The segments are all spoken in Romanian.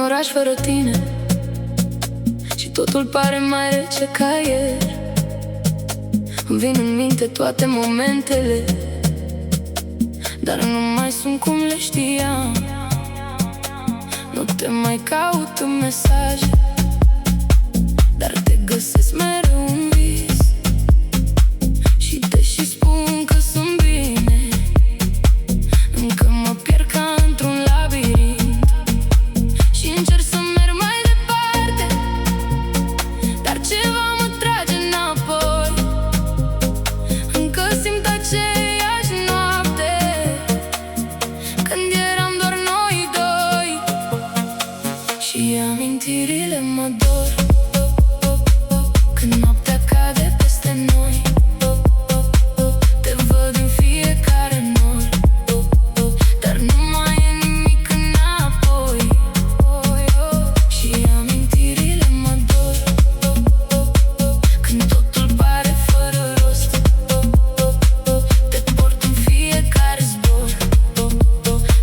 oraș fără tine și totul pare mai rece ca ieri. Îmi vin în minte toate momentele, dar nu mai sunt cum le știam. Nu te mai caut în mesaje, dar te găsesc mereu în vis. Și deși spun că sunt bine, încă mă pierd ca într-un labirint. Și încerc să merg mai departe, dar ceva mă trage înapoi. Încă simt aceeași noapte, când eram doar noi doi. Și amintirile mă dor, când noaptea cade peste noi. Te văd în fiecare nor, dar nu mai e nimic înapoi. Și amintirile mă dor, când totul pare fără rost. Te port în fiecare zbor,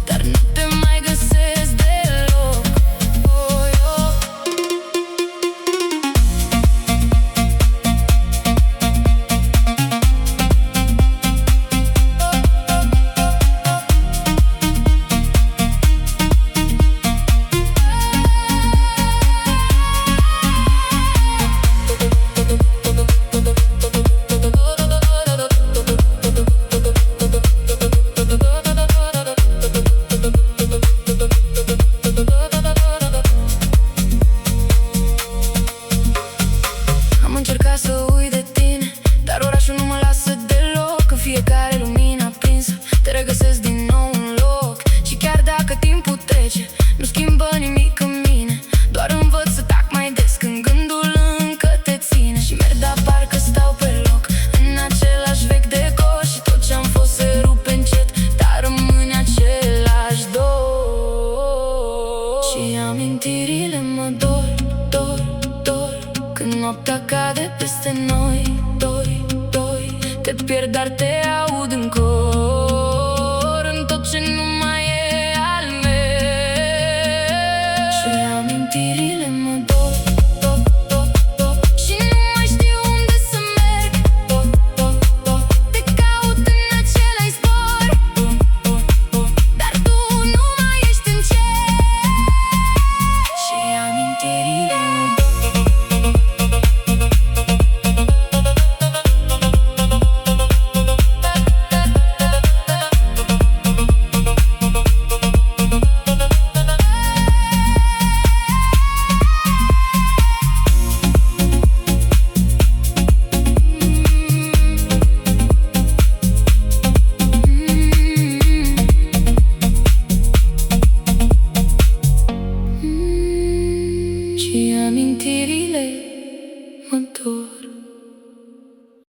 dar nu te mai găsesc deloc. Am încercat să uit de tine, dar orașul nu mă lasă deloc. În fiecare lumină aprinsă te regăsesc din nou în loc. Și chiar dacă timpul trece, nu schimbă nimic în mine. Doar învăț să tac mai des când gândul încă te ține. Și merg, dar parcă stau pe loc în același vechi decor. Și tot ce-am fost se rupe încet, dar rămâne același dor. Și amintirile mă dor, dor, dor, când noaptea cade peste noi doi, doi. Te pierd, dar te aud în cor, în tot ce